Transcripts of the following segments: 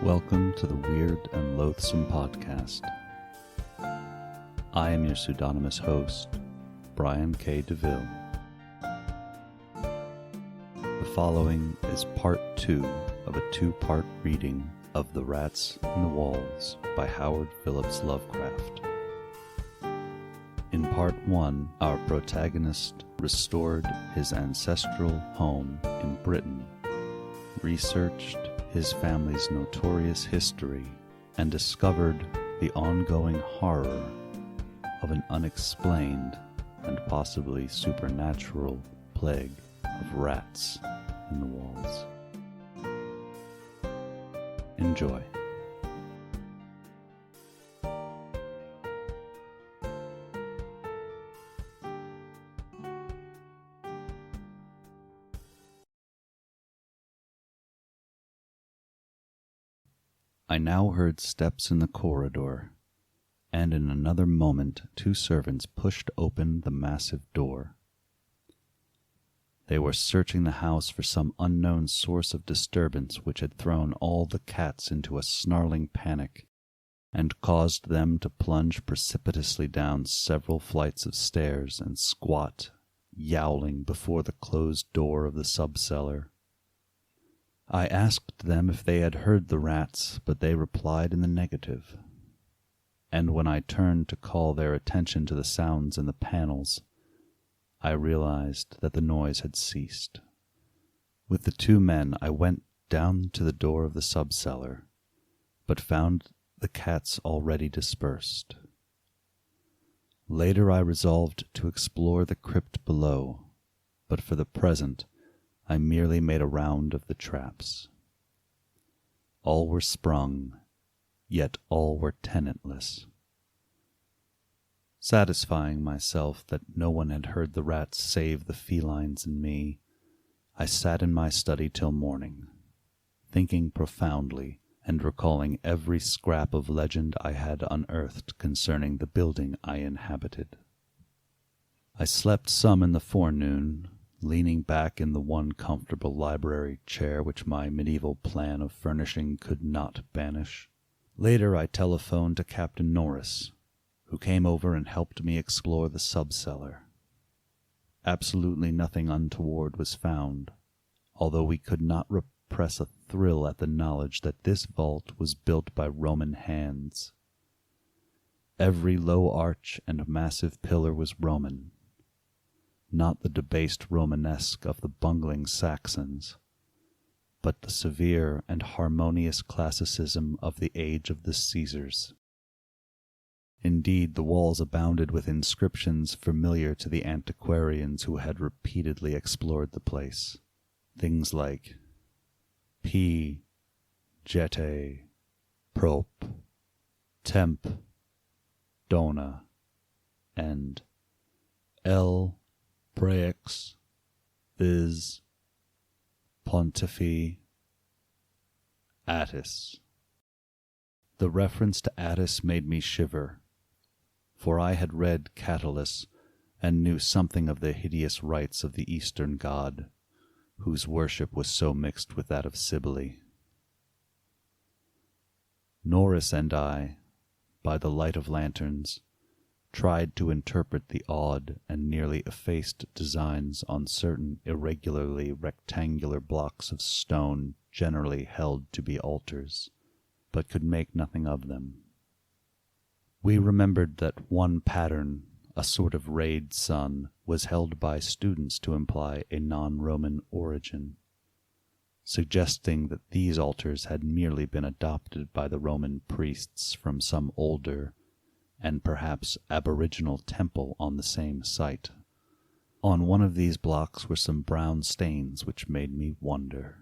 Welcome to the Weird and Loathsome Podcast. I am your pseudonymous host, bryankdevil. The following is part 2 of a 2-part reading of The Rats in the Walls by Howard Phillips Lovecraft. In part 1, our protagonist restored his ancestral home in Britain, researched his family's notorious history, and discovered the ongoing horror of an unexplained and possibly supernatural plague of rats in the walls. Enjoy. I now heard steps in the corridor, and in another moment 2 servants pushed open the massive door. They were searching the house for some unknown source of disturbance which had thrown all the cats into a snarling panic and caused them to plunge precipitously down several flights of stairs and squat, yowling, before the closed door of the subcellar. I asked them if they had heard the rats, but they replied in the negative. And when I turned to call their attention to the sounds in the panels, I realized that the noise had ceased. With the 2 men, I went down to the door of the subcellar, but found the cats already dispersed. Later I resolved to explore the crypt below, but for the present I merely made a round of the traps. All were sprung, yet all were tenantless. Satisfying myself that no one had heard the rats save the felines and me, I sat in my study till morning, thinking profoundly and recalling every scrap of legend I had unearthed concerning the building I inhabited. I slept some in the forenoon, leaning back in the one comfortable library chair which my medieval plan of furnishing could not banish. Later I telephoned to Captain Norris, who came over and helped me explore the subcellar. Absolutely nothing untoward was found, although we could not repress a thrill at the knowledge that this vault was built by Roman hands. Every low arch and massive pillar was Roman, not the debased Romanesque of the bungling Saxons, but the severe and harmonious classicism of the age of the Caesars. Indeed, the walls abounded with inscriptions familiar to the antiquarians who had repeatedly explored the place. Things like P. Jete, Prop, Temp, Dona, and L. Praex, Vis, Pontifi, Attis. The reference to Attis made me shiver, for I had read Catullus and knew something of the hideous rites of the Eastern god, whose worship was so mixed with that of Cybele. Norris and I, by the light of lanterns, tried to interpret the odd and nearly effaced designs on certain irregularly rectangular blocks of stone generally held to be altars, but could make nothing of them. We remembered that one pattern, a sort of rayed sun, was held by students to imply a non-Roman origin, suggesting that these altars had merely been adopted by the Roman priests from some older and perhaps aboriginal temple on the same site. On one of these blocks were some brown stains which made me wonder.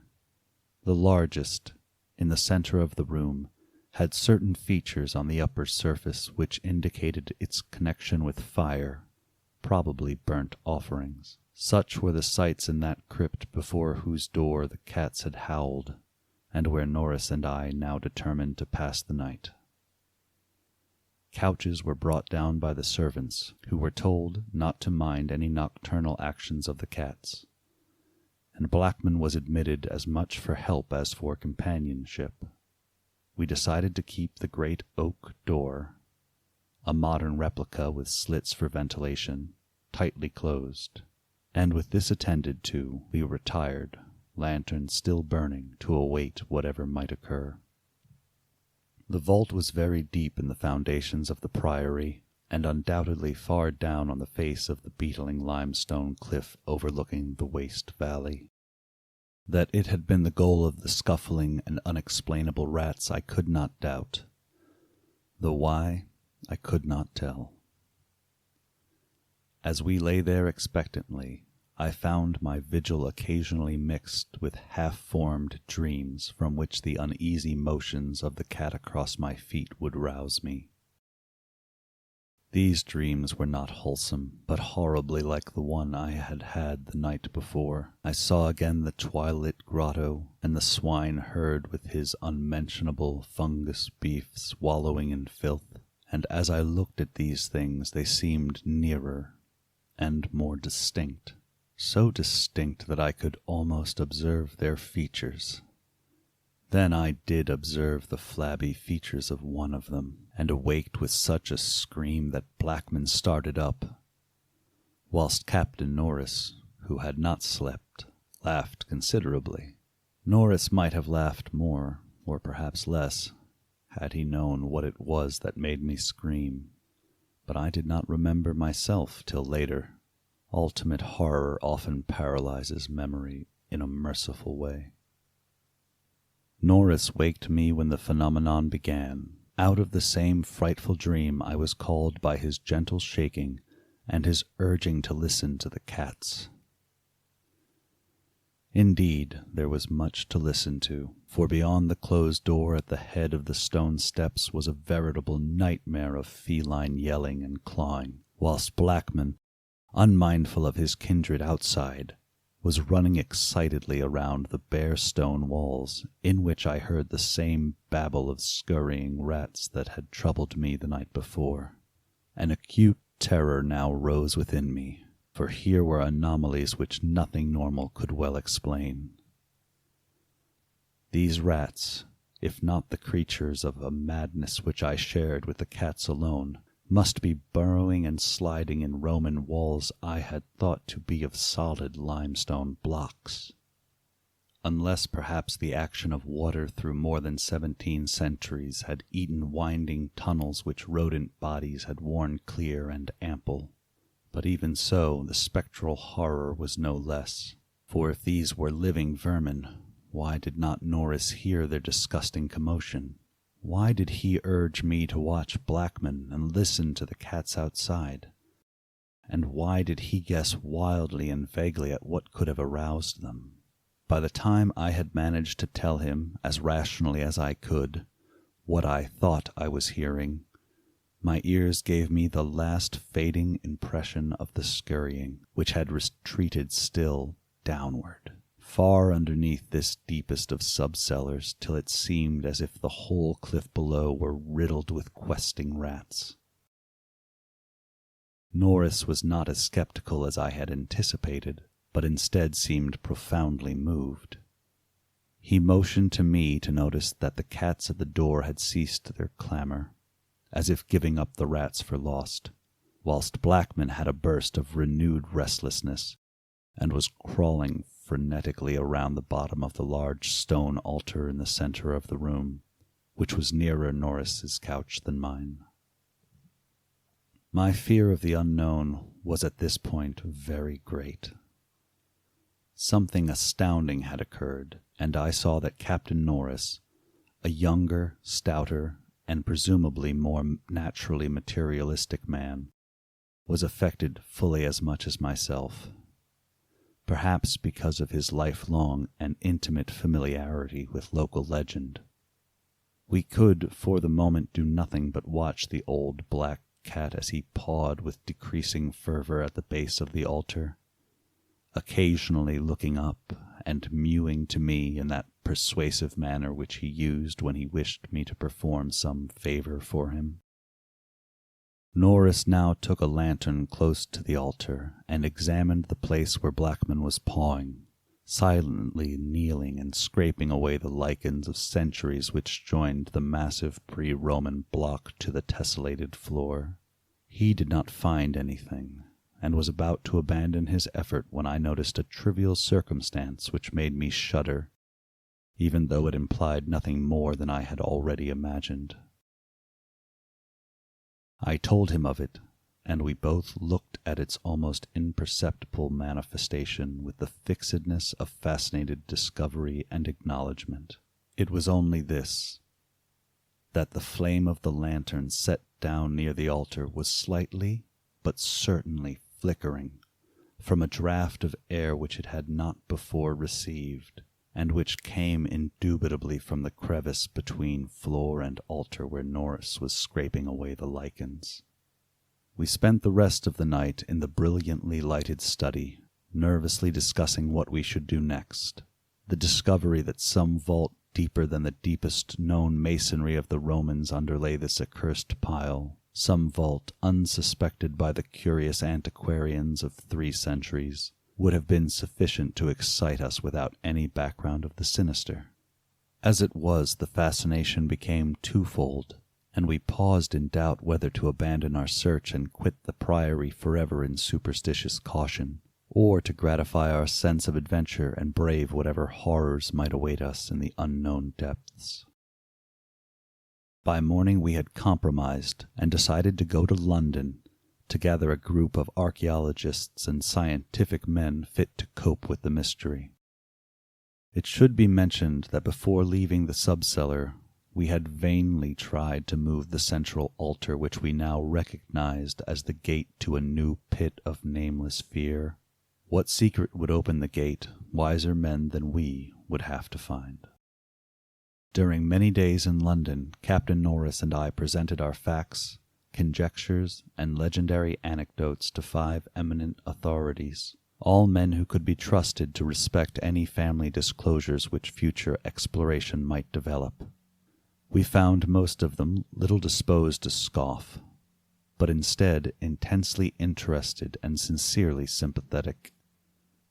The largest, in the center of the room, had certain features on the upper surface which indicated its connection with fire, probably burnt offerings. Such were the sights in that crypt before whose door the cats had howled, and where Norris and I now determined to pass the night. Couches were brought down by the servants, who were told not to mind any nocturnal actions of the cats, and Blackman was admitted as much for help as for companionship. we decided to keep the great oak door, a modern replica with slits for ventilation, tightly closed, and with this attended to, we retired, lanterns still burning, to await whatever might occur. The vault was very deep in the foundations of the priory, and undoubtedly far down on the face of the beetling limestone cliff overlooking the waste valley. That it had been the goal of the scuffling and unexplainable rats I could not doubt, though why I could not tell. As we lay there expectantly, I found my vigil occasionally mixed with half-formed dreams from which the uneasy motions of the cat across my feet would rouse me. These dreams were not wholesome, but horribly like the one I had had the night before. I saw again the twilit grotto, and the swineherd with his unmentionable fungus beefs wallowing in filth, and as I looked at these things they seemed nearer and more distinct, so distinct that I could almost observe their features. Then I did observe the flabby features of one of them, and awaked with such a scream that Blackman started up, whilst Captain Norris, who had not slept, laughed considerably. Norris might have laughed more, or perhaps less, had he known what it was that made me scream, but I did not remember myself till later. Ultimate horror often paralyzes memory in a merciful way. Norris waked me when the phenomenon began. Out of the same frightful dream I was called by his gentle shaking and his urging to listen to the cats. Indeed, there was much to listen to, for beyond the closed door at the head of the stone steps was a veritable nightmare of feline yelling and clawing, whilst Blackman, unmindful of his kindred outside, was running excitedly around the bare stone walls, in which I heard the same babble of scurrying rats that had troubled me the night before. An acute terror now rose within me, for here were anomalies which nothing normal could well explain. These rats, if not the creatures of a madness which I shared with the cats alone, must be burrowing and sliding in Roman walls I had thought to be of solid limestone blocks, unless perhaps the action of water through more than 17 centuries had eaten winding tunnels which rodent bodies had worn clear and ample. But even so, the spectral horror was no less, for if these were living vermin, why did not Norris hear their disgusting commotion? Why did he urge me to watch Blackman and listen to the cats outside? And why did he guess wildly and vaguely at what could have aroused them? By the time I had managed to tell him, as rationally as I could, what I thought I was hearing, my ears gave me the last fading impression of the scurrying, which had retreated still downward, far underneath this deepest of sub-cellars, till it seemed as if the whole cliff below were riddled with questing rats. Norris was not as skeptical as I had anticipated, but instead seemed profoundly moved. He motioned to me to notice that the cats at the door had ceased their clamor, as if giving up the rats for lost, whilst Blackman had a burst of renewed restlessness, and was crawling frenetically around the bottom of the large stone altar in the center of the room, which was nearer Norris's couch than mine. My fear of the unknown was at this point very great. Something astounding had occurred, and I saw that Captain Norris, a younger, stouter, and presumably more naturally materialistic man, was affected fully as much as myself, perhaps because of his lifelong and intimate familiarity with local legend. We could, for the moment, do nothing but watch the old black cat as he pawed with decreasing fervor at the base of the altar, occasionally looking up and mewing to me in that persuasive manner which he used when he wished me to perform some favor for him. Norris now took a lantern close to the altar and examined the place where Blackman was pawing, silently kneeling and scraping away the lichens of centuries which joined the massive pre-Roman block to the tessellated floor. He did not find anything, and was about to abandon his effort when I noticed a trivial circumstance which made me shudder, even though it implied nothing more than I had already imagined. I told him of it, and we both looked at its almost imperceptible manifestation with the fixedness of fascinated discovery and acknowledgment. It was only this, that the flame of the lantern set down near the altar was slightly but certainly flickering from a draught of air which it had not before received, and which came indubitably from the crevice between floor and altar where Norris was scraping away the lichens. We spent the rest of the night in the brilliantly lighted study, nervously discussing what we should do next. The discovery that some vault deeper than the deepest known masonry of the Romans underlay this accursed pile, some vault unsuspected by the curious antiquarians of 3 centuries, would have been sufficient to excite us without any background of the sinister. As it was, the fascination became twofold, and we paused in doubt whether to abandon our search and quit the priory forever in superstitious caution, or to gratify our sense of adventure and brave whatever horrors might await us in the unknown depths. By morning we had compromised and decided to go to London to gather a group of archaeologists and scientific men fit to cope with the mystery. It should be mentioned that before leaving the subcellar, we had vainly tried to move the central altar which we now recognized as the gate to a new pit of nameless fear. What secret would open the gate, wiser men than we would have to find. During many days in London, Captain Norris and I presented our facts, conjectures, and legendary anecdotes to 5 eminent authorities, all men who could be trusted to respect any family disclosures which future exploration might develop. We found most of them little disposed to scoff, but instead intensely interested and sincerely sympathetic.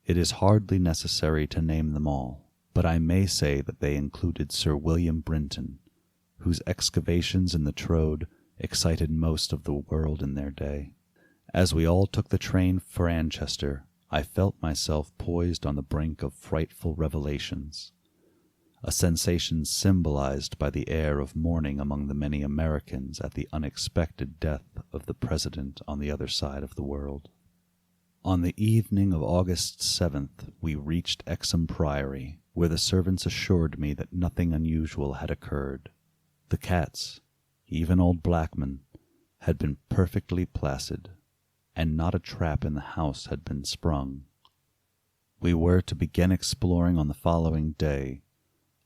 It is hardly necessary to name them all, but I may say that they included Sir William Brinton, whose excavations in the Troad excited most of the world in their day. As we all took the train for Manchester, I felt myself poised on the brink of frightful revelations, a sensation symbolized by the air of mourning among the many Americans at the unexpected death of the President on the other side of the world. On the evening of August 7th, we reached Exham Priory, where the servants assured me that nothing unusual had occurred. The cats, even old Blackman, had been perfectly placid, and not a trap in the house had been sprung. We were to begin exploring on the following day,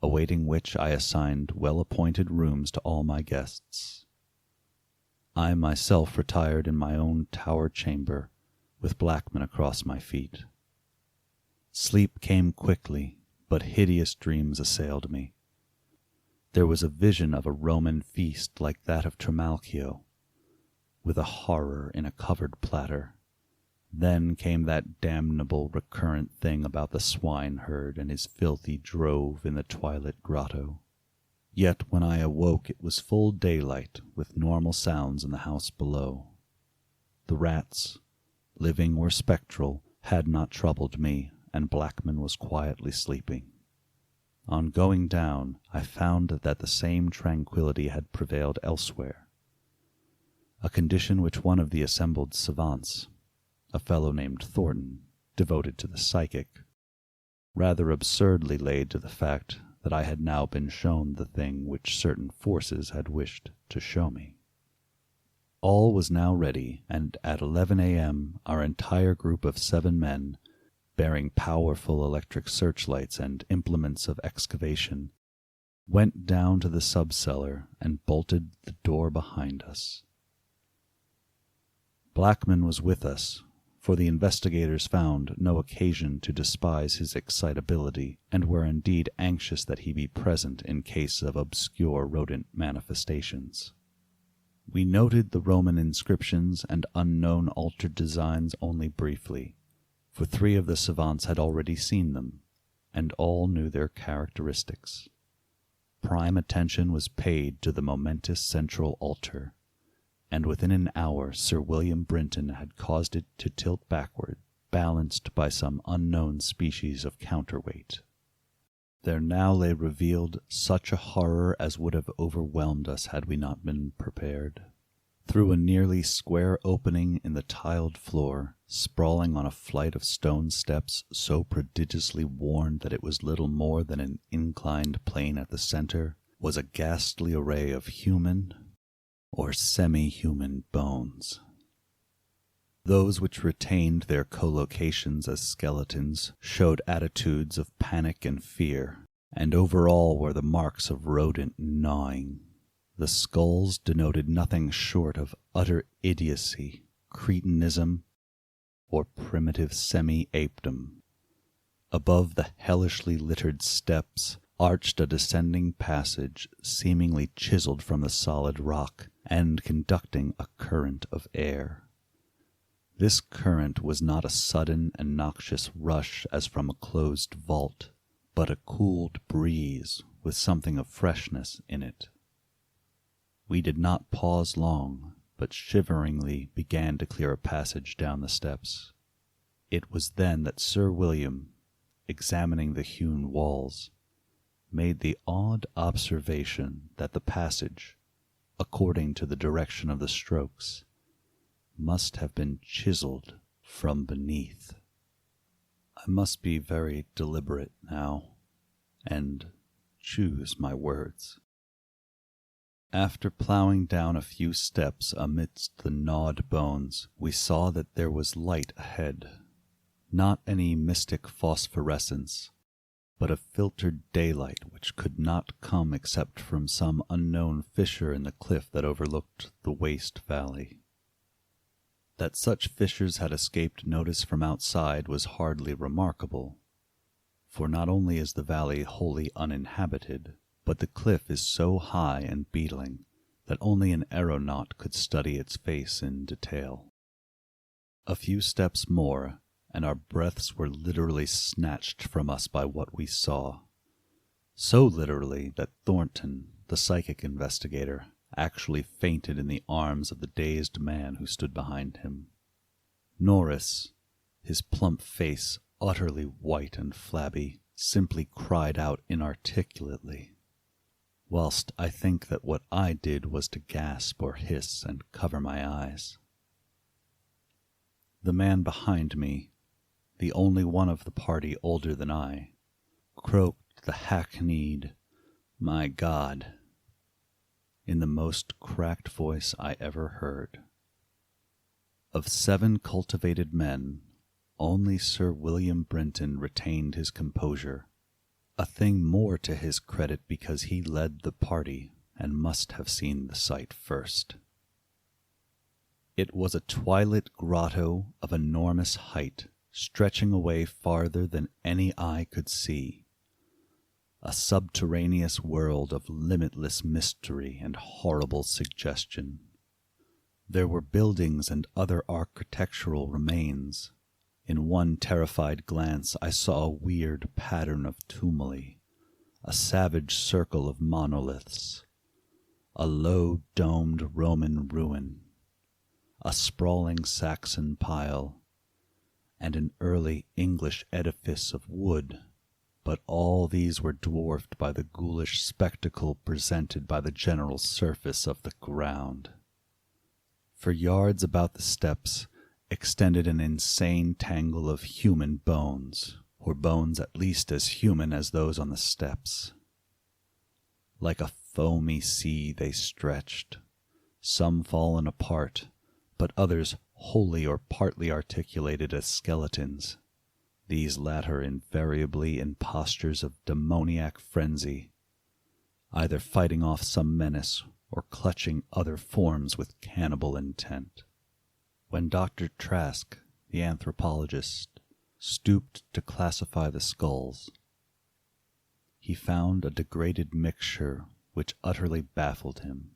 awaiting which I assigned well-appointed rooms to all my guests. I myself retired in my own tower chamber, with Blackman across my feet. Sleep came quickly, but hideous dreams assailed me. There was a vision of a Roman feast like that of Trimalchio, with a horror in a covered platter. Then came that damnable recurrent thing about the swineherd and his filthy drove in the twilit grotto. Yet when I awoke it was full daylight, with normal sounds in the house below. The rats, living or spectral, had not troubled me, and Blackman was quietly sleeping. On going down, I found that the same tranquillity had prevailed elsewhere, a condition which one of the assembled savants, a fellow named Thornton, devoted to the psychic, rather absurdly laid to the fact that I had now been shown the thing which certain forces had wished to show me. All was now ready, and at 11 a.m. our entire group of 7 men, bearing powerful electric searchlights and implements of excavation, went down to the subcellar and bolted the door behind us. Blackman was with us, for the investigators found no occasion to despise his excitability, and were indeed anxious that he be present in case of obscure rodent manifestations. We noted the Roman inscriptions and unknown altar designs only briefly, for 3 of the savants had already seen them, and all knew their characteristics. Prime attention was paid to the momentous central altar, and within an hour Sir William Brinton had caused it to tilt backward, balanced by some unknown species of counterweight. There now lay revealed such a horror as would have overwhelmed us had we not been prepared. Through a nearly square opening in the tiled floor, sprawling on a flight of stone steps so prodigiously worn that it was little more than an inclined plane at the center, was a ghastly array of human or semi-human bones. Those which retained their collocations as skeletons showed attitudes of panic and fear, and over all were the marks of rodent gnawing. The skulls denoted nothing short of utter idiocy, cretinism, or primitive semi-apedom. Above the hellishly littered steps arched a descending passage seemingly chiseled from the solid rock and conducting a current of air. This current was not a sudden and noxious rush as from a closed vault, but a cooled breeze with something of freshness in it. We did not pause long, but shiveringly began to clear a passage down the steps. It was then that Sir William, examining the hewn walls, made the odd observation that the passage, according to the direction of the strokes, must have been chiseled from beneath. I must be very deliberate now, and choose my words. After plowing down a few steps amidst the gnawed bones, we saw that there was light ahead. Not any mystic phosphorescence, but a filtered daylight which could not come except from some unknown fissure in the cliff that overlooked the waste valley. That such fissures had escaped notice from outside was hardly remarkable, for not only is the valley wholly uninhabited, but the cliff is so high and beetling that only an aeronaut could study its face in detail. A few steps more, and our breaths were literally snatched from us by what we saw. So literally that Thornton, the psychic investigator, actually fainted in the arms of the dazed man who stood behind him. Norris, his plump face utterly white and flabby, simply cried out inarticulately, whilst I think that what I did was to gasp or hiss and cover my eyes. The man behind me, the only one of the party older than I, croaked the hackneyed, "My God," in the most cracked voice I ever heard. Of 7 cultivated men, only Sir William Brinton retained his composure, a thing more to his credit because he led the party and must have seen the sight first. It was a twilit grotto of enormous height, stretching away farther than any eye could see, a subterraneous world of limitless mystery and horrible suggestion. There were buildings and other architectural remains. In one terrified glance I saw a weird pattern of tumuli, a savage circle of monoliths, a low domed Roman ruin, a sprawling Saxon pile, and an early English edifice of wood, but all these were dwarfed by the ghoulish spectacle presented by the general surface of the ground. For yards about the steps extended an insane tangle of human bones, or bones at least as human as those on the steps. Like a foamy sea they stretched, some fallen apart, but others wholly or partly articulated as skeletons, these latter invariably in postures of demoniac frenzy, either fighting off some menace or clutching other forms with cannibal intent. When Dr. Trask, the anthropologist, stooped to classify the skulls, he found a degraded mixture which utterly baffled him.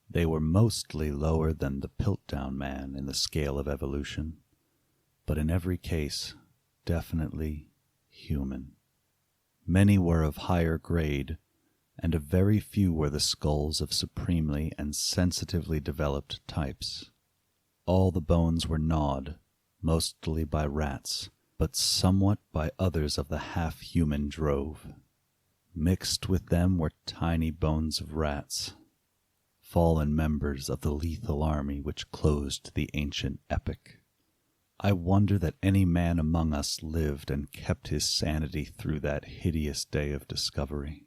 They were mostly lower than the Piltdown man in the scale of evolution, but in every case definitely human. Many were of higher grade, and a very few were the skulls of supremely and sensitively developed types. All the bones were gnawed, mostly by rats, but somewhat by others of the half-human drove. Mixed with them were tiny bones of rats, fallen members of the lethal army which closed the ancient epoch. I wonder that any man among us lived and kept his sanity through that hideous day of discovery.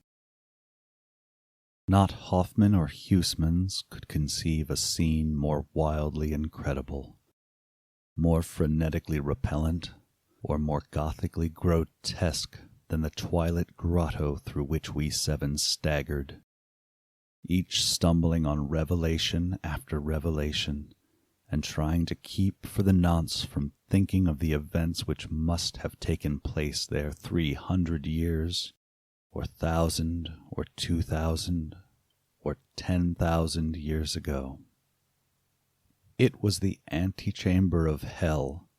Not Hoffman or Huysmans could conceive a scene more wildly incredible, more frenetically repellent, or more gothically grotesque than the twilight grotto through which we seven staggered, each stumbling on revelation after revelation, and trying to keep for the nonce from thinking of the events which must have taken place there 300 years, or 1,000, or 2,000, or 10,000 years ago. It was the antechamber of hell,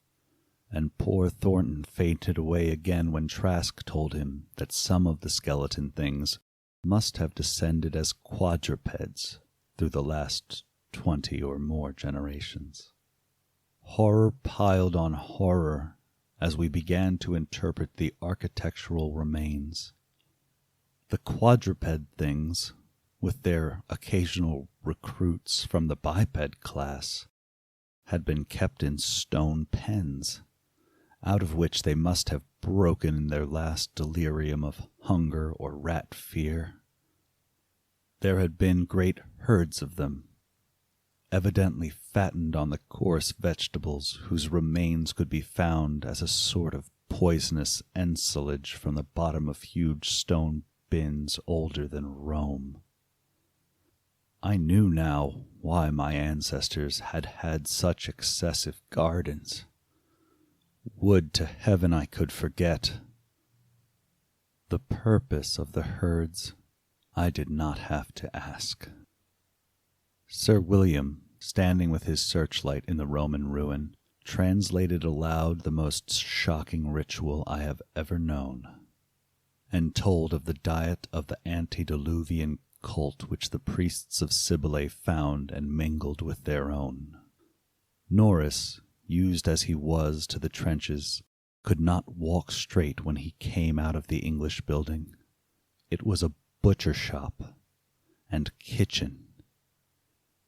and poor Thornton fainted away again when Trask told him that some of the skeleton things must have descended as quadrupeds through the last 20 or more generations. Horror piled on horror as we began to interpret the architectural remains. The quadruped things, with their occasional recruits from the biped class, had been kept in stone pens, out of which they must have broken in their last delirium of hunger or rat fear. There had been great herds of them, evidently fattened on the coarse vegetables whose remains could be found as a sort of poisonous ensilage from the bottom of huge stone bins older than Rome. I knew now why my ancestors had had such excessive gardens. Would to heaven I could forget. The purpose of the herds I did not have to ask. Sir William, standing with his searchlight in the Roman ruin, translated aloud the most shocking ritual I have ever known, and told of the diet of the antediluvian cult which the priests of Cybele found and mingled with their own. Norris, used as he was to the trenches, could not walk straight when he came out of the English building. It was a butcher shop and kitchen.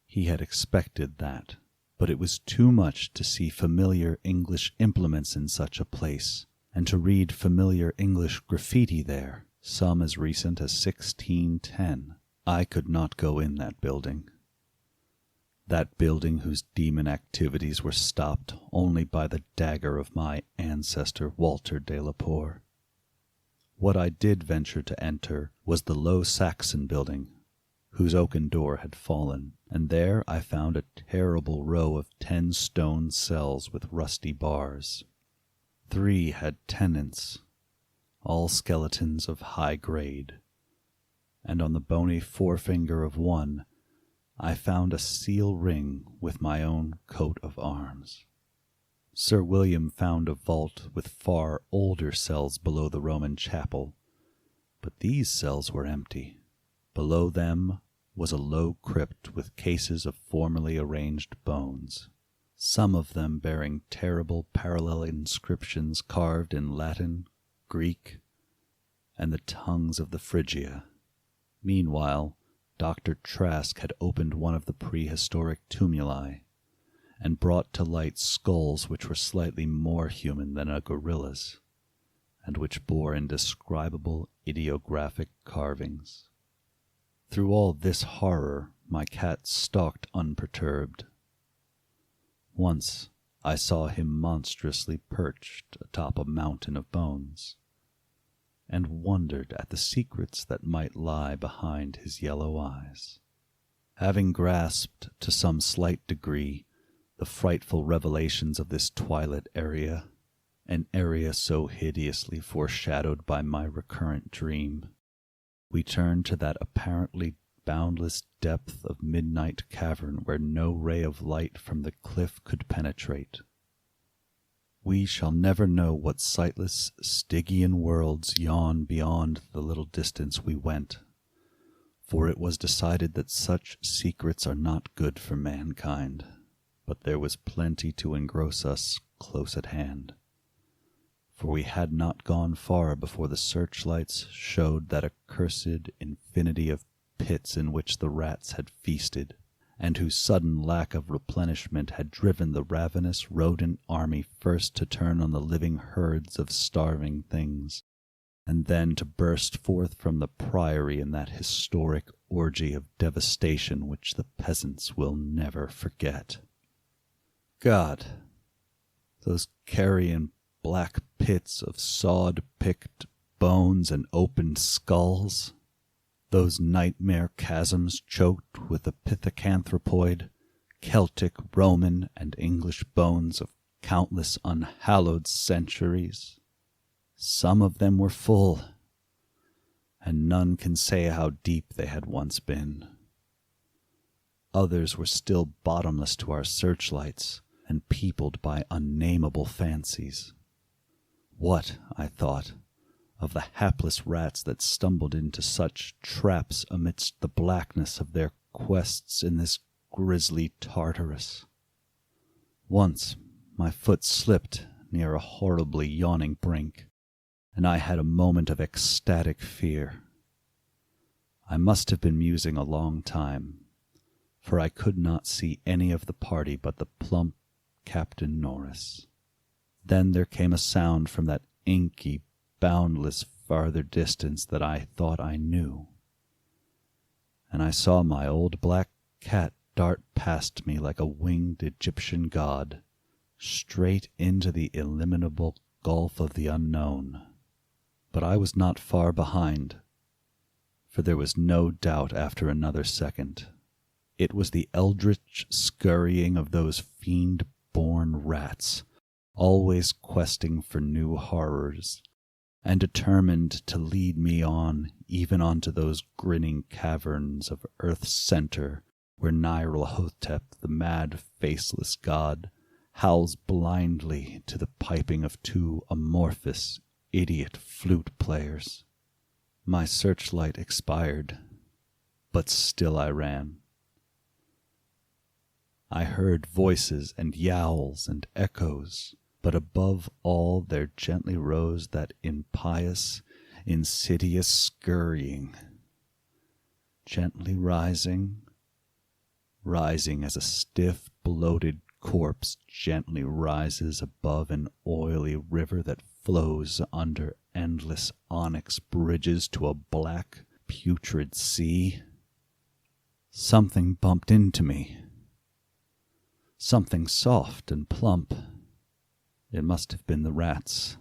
He had expected that, but it was too much to see familiar English implements in such a place, and to read familiar English graffiti there, some as recent as 1610. I could not go in that building. That building whose demon activities were stopped only by the dagger of my ancestor Walter de la Poer. What I did venture to enter was the low Saxon building, whose oaken door had fallen, and there I found a terrible row of 10 stone cells with rusty bars. 3 had tenants, all skeletons of high grade, and on the bony forefinger of one I found a seal ring with my own coat of arms. Sir William found a vault with far older cells below the Roman chapel, but these cells were empty. Below them was a low crypt with cases of formerly arranged bones, some of them bearing terrible parallel inscriptions carved in Latin, Greek, and the tongues of the Phrygia. Meanwhile, Dr. Trask had opened one of the prehistoric tumuli and brought to light skulls which were slightly more human than a gorilla's, and which bore indescribable ideographic carvings. Through all this horror, my cat stalked unperturbed. Once I saw him monstrously perched atop a mountain of bones, and wondered at the secrets that might lie behind his yellow eyes. Having grasped to some slight degree the frightful revelations of this twilight area, an area so hideously foreshadowed by my recurrent dream, we turned to that apparently boundless depth of midnight cavern where no ray of light from the cliff could penetrate. we shall never know what sightless Stygian worlds yawn beyond the little distance we went, for it was decided that such secrets are not good for mankind, but there was plenty to engross us close at hand. For we had not gone far before the searchlights showed that accursed infinity of pits in which the rats had feasted, and whose sudden lack of replenishment had driven the ravenous rodent army first to turn on the living herds of starving things, and then to burst forth from the priory in that historic orgy of devastation which the peasants will never forget. God, those carrion black pits of sawed-picked bones and opened skulls, those nightmare chasms choked with the pithecanthropoid, Celtic, Roman, and English bones of countless unhallowed centuries. Some of them were full, and none can say how deep they had once been. Others were still bottomless to our searchlights, and peopled by unnameable fancies. What, I thought, of the hapless rats that stumbled into such traps amidst the blackness of their quests in this grisly Tartarus? Once my foot slipped near a horribly yawning brink, and I had a moment of ecstatic fear. I must have been musing a long time, for I could not see any of the party but the plump Captain Norris. Then there came a sound from that inky, boundless farther distance that I thought I knew, and I saw my old black cat dart past me like a winged Egyptian god, straight into the illimitable gulf of the unknown. But I was not far behind, for there was no doubt after another second. It was the eldritch scurrying of those fiend-born rats, always questing for new horrors, and determined to lead me on, even onto those grinning caverns of Earth's center, where Nyarlathotep, the mad, faceless god, howls blindly to the piping of two amorphous, idiot flute players. My searchlight expired, but still I ran. I heard voices and yowls and echoes, but above all there gently rose that impious, insidious scurrying, gently rising as a stiff, bloated corpse gently rises above an oily river that flows under endless onyx bridges to a black, putrid sea. Something bumped into me. Something soft and plump. It must have been the rats,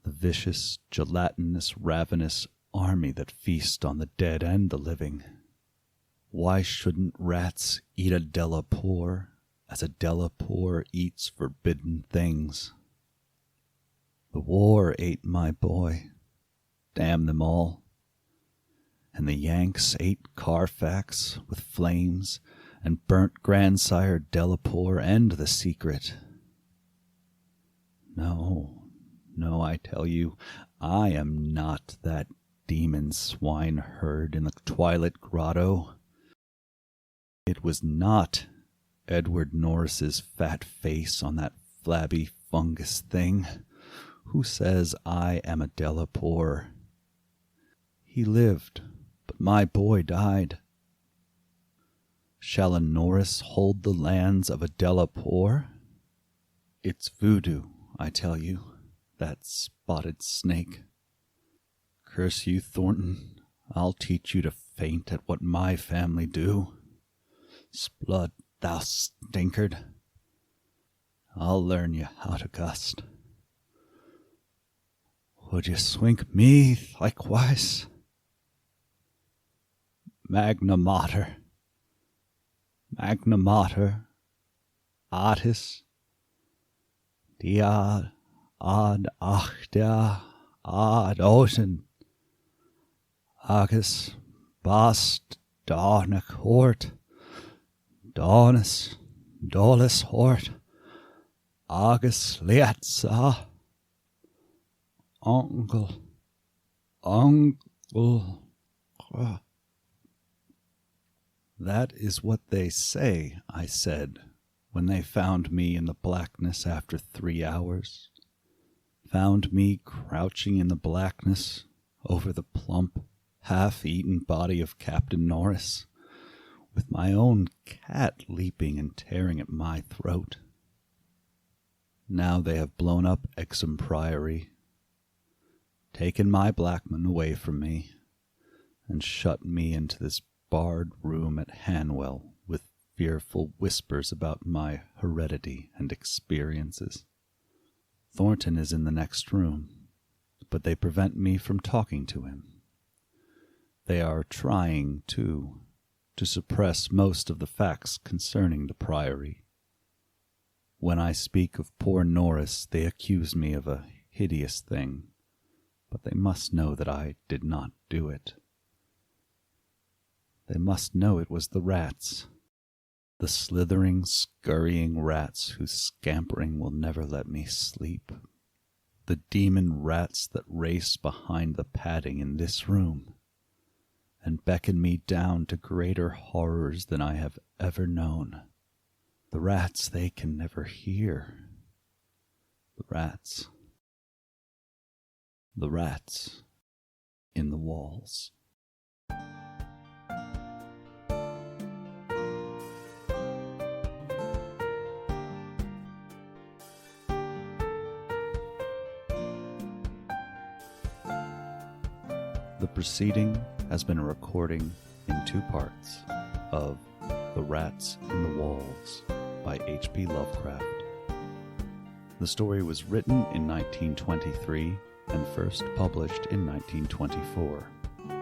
the vicious, gelatinous, ravenous army that feast on the dead and the living. Why shouldn't rats eat a Delapoer as a Delapoer eats forbidden things? The war ate my boy, damn them all, and the Yanks ate Carfax with flames and burnt grandsire Delapoer and the secret. No, I tell you, I am not that demon swineherd in the Twilit Grotto. It was not Edward Norris's fat face on that flabby fungus thing who says I am a Delapoer. He lived, but my boy died. Shall a Norris hold the lands of a Delapoer? It's voodoo, I tell you, that spotted snake. Curse you, Thornton, I'll teach you to faint at what my family do. Sblood, thou stinkard, I'll learn you how to gust. Would you swink me likewise? Magna Mater, Artis, Diad, ad achtia, ad ocean, agus, bast, darnach hort, Daunus, dolus hort, Agus liatsa. Uncle. That is what they say, I said, when they found me in the blackness after 3 hours. Found me crouching in the blackness over the plump, half-eaten body of Captain Norris, with my own cat leaping and tearing at my throat. Now they have blown up Exham Priory, taken my Blackman away from me, and shut me into this barred room at Hanwell with fearful whispers about my heredity and experiences. Thornton is in the next room, but they prevent me from talking to him. They are trying, too, to suppress most of the facts concerning the Priory. When I speak of poor Norris, they accuse me of a hideous thing, but they must know that I did not do it. They must know it was the rats, the slithering, scurrying rats whose scampering will never let me sleep, the demon rats that race behind the padding in this room and beckon me down to greater horrors than I have ever known. The rats they can never hear. The rats in the walls. The preceding has been a recording in 2 parts of The Rats in the Walls by H.P. Lovecraft. The story was written in 1923 and first published in 1924.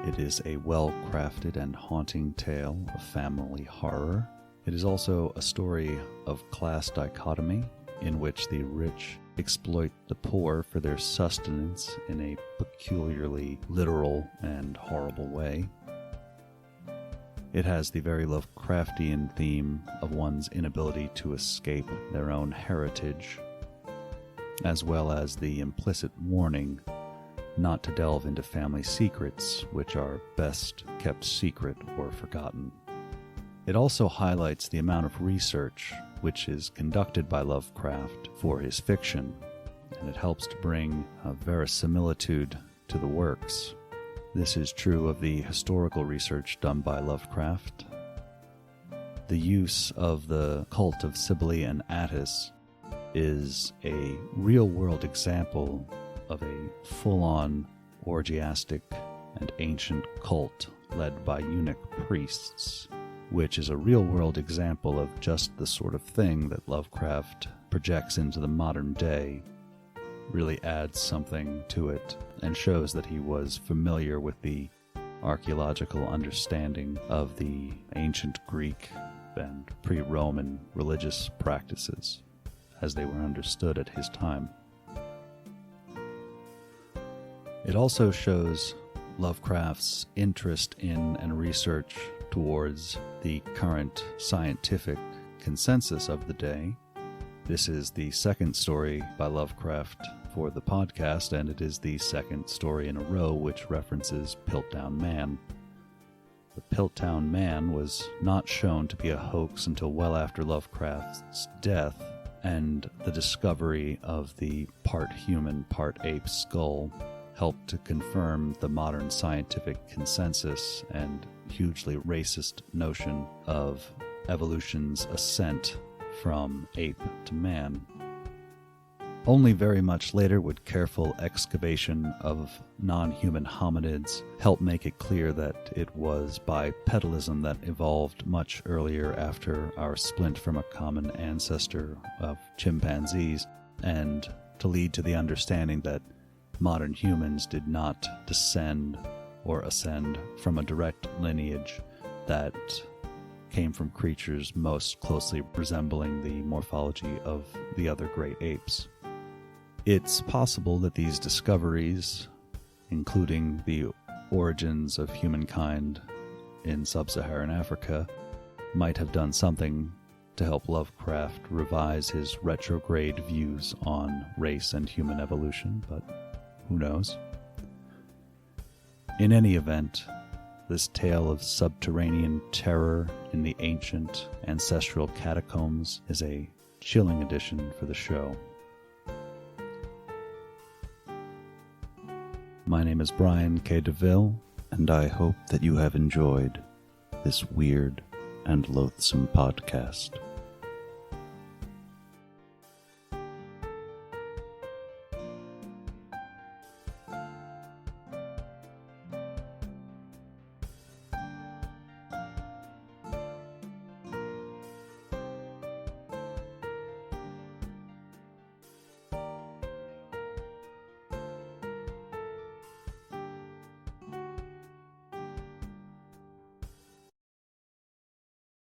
It is a well-crafted and haunting tale of family horror. It is also a story of class dichotomy in which the rich exploit the poor for their sustenance in a peculiarly literal and horrible way. It has the very Lovecraftian theme of one's inability to escape their own heritage, as well as the implicit warning not to delve into family secrets, which are best kept secret or forgotten. It also highlights the amount of research which is conducted by Lovecraft for his fiction, and it helps to bring a verisimilitude to the works. This is true of the historical research done by Lovecraft. The use of the cult of Cybele and Attis is a real-world example of a full-on orgiastic and ancient cult led by eunuch priests, which is a real-world example of just the sort of thing that Lovecraft projects into the modern day, really adds something to it, and shows that he was familiar with the archaeological understanding of the ancient Greek and pre-Roman religious practices as they were understood at his time. It also shows Lovecraft's interest in and research towards the current scientific consensus of the day. This is the second story by Lovecraft for the podcast, and it is the second story in a row which references Piltdown Man. The Piltdown Man was not shown to be a hoax until well after Lovecraft's death, and the discovery of the part human, part ape skull helped to confirm the modern scientific consensus and hugely racist notion of evolution's ascent from ape to man. Only very much later would careful excavation of non-human hominids help make it clear that it was bipedalism that evolved much earlier after our splint from a common ancestor of chimpanzees, and to lead to the understanding that modern humans did not descend or ascend from a direct lineage that came from creatures most closely resembling the morphology of the other great apes. It's possible that these discoveries, including the origins of humankind in sub-Saharan Africa, might have done something to help Lovecraft revise his retrograde views on race and human evolution, but who knows? In any event, this tale of subterranean terror in the ancient ancestral catacombs is a chilling addition for the show. My name is bryankdevil, and I hope that you have enjoyed this weird and loathsome podcast.